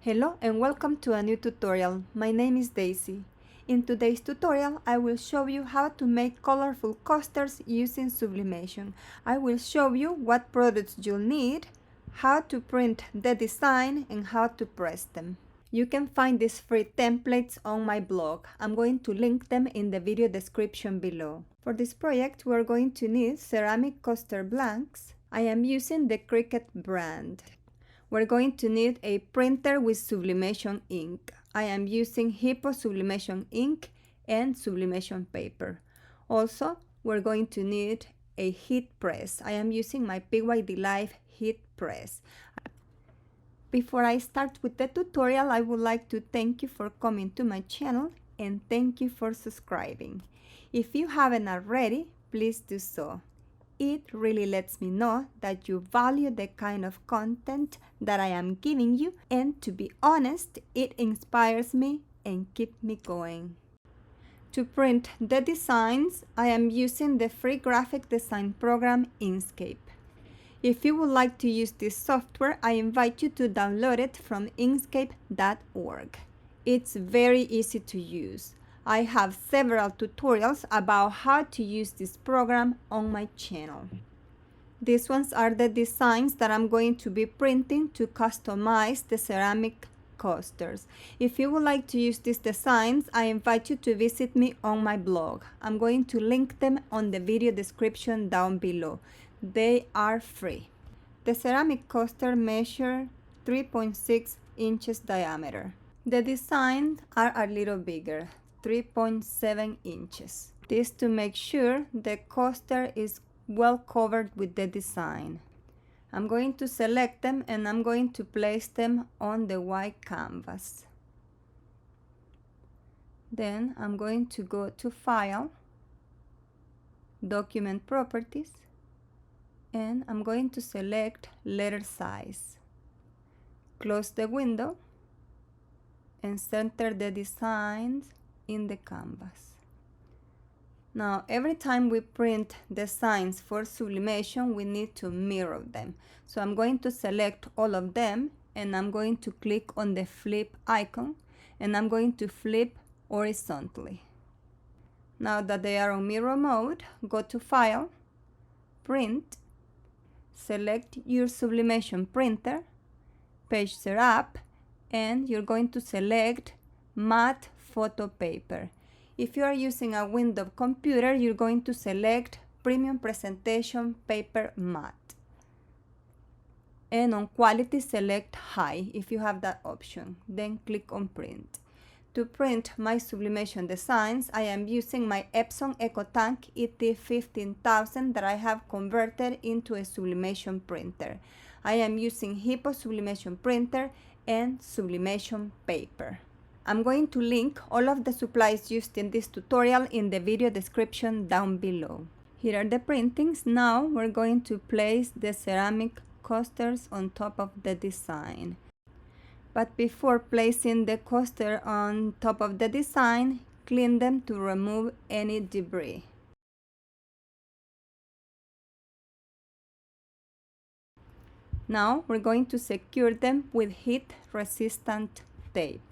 Hello and welcome to a new tutorial. My name is Daisy. In today's tutorial, I will show you how to make colorful coasters using Sublimation. I will show you what products you'll need, how to print the design, and how to press them. You can find these free templates on my blog. I'm going to link them in the video description below. For this project, we're going to need ceramic coaster blanks. I am using the Cricut brand. We're going to need a printer with sublimation ink. I am using Hippo sublimation ink and sublimation paper. Also, we're going to need a heat press. I am using my PYD Live heat press. Before I start with the tutorial, I would like to thank you for coming to my channel and thank you for subscribing. If you haven't already, please do so. It really lets me know that you value the kind of content that I am giving you, and to be honest, it inspires me and keeps me going. To print the designs, I am using the free graphic design program Inkscape. If you would like to use this software, I invite you to download it from inkscape.org. It's very easy to use. I have several tutorials about how to use this program on my channel. These ones are the designs that I'm going to be printing to customize the ceramic coasters. If you would like to use these designs, I invite you to visit me on my blog. I'm going to link them on the video description down below. They are free. The ceramic coaster measures 3.6 inches diameter. The designs are a little bigger, 3.7 inches. This to make sure the coaster is well covered with the design. I'm going to select them and I'm going to place them on the white canvas. Then I'm going to go to File, Document Properties, and I'm going to select Letter Size. Close the window and center the designs in the canvas. Now, every time we print designs for sublimation, we need to mirror them. So I'm going to select all of them and I'm going to click on the flip icon and I'm going to flip horizontally. Now that they are on mirror mode, go to File, Print, select your sublimation printer, page setup, and you're going to select Matte Photo Paper. If you are using a Windows computer, you're going to select Premium Presentation Paper Matte. And on Quality, select High if you have that option. Then click on Print. To print my sublimation designs, I am using my Epson EcoTank ET15000 that I have converted into a sublimation printer. I am using Hippo sublimation printer and sublimation paper. I'm going to link all of the supplies used in this tutorial in the video description down below. Here are the printings. Now we're going to place the ceramic coasters on top of the design. But before placing the coaster on top of the design, clean them to remove any debris. Now we're going to secure them with heat-resistant tape.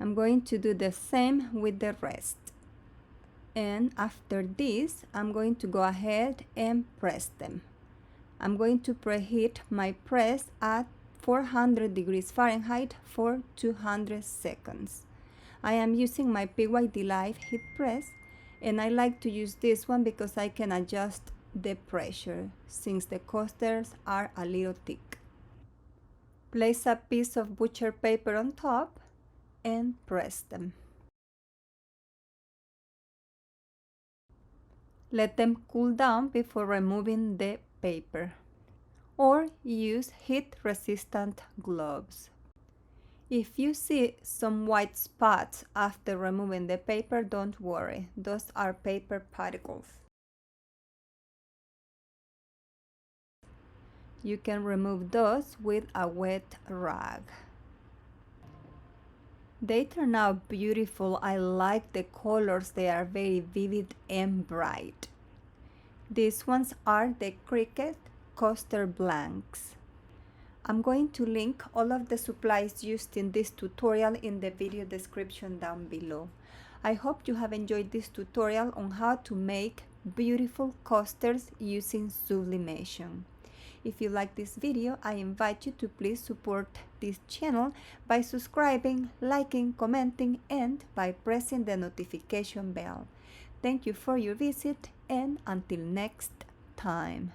I'm going to do the same with the rest. And after this, I'm going to go ahead and press them. I'm going to preheat my press at 400 degrees Fahrenheit for 200 seconds. I am using my PYD Live heat press, and I like to use this one because I can adjust the pressure since the coasters are a little thick. Place a piece of butcher paper on top and press them. Let them cool down before removing the paper, or use heat-resistant gloves. If you see some white spots after removing the paper, don't worry, those are paper particles. You can remove those with a wet rag. They turn out beautiful. I like the colors. They are very vivid and bright. These ones are the Cricut coaster blanks. I'm going to link all of the supplies used in this tutorial in the video description down below. I hope you have enjoyed this tutorial on how to make beautiful coasters using Sublimation. If you like this video, I invite you to please support this channel by subscribing, liking, commenting, and by pressing the notification bell. Thank you for your visit, and until next time.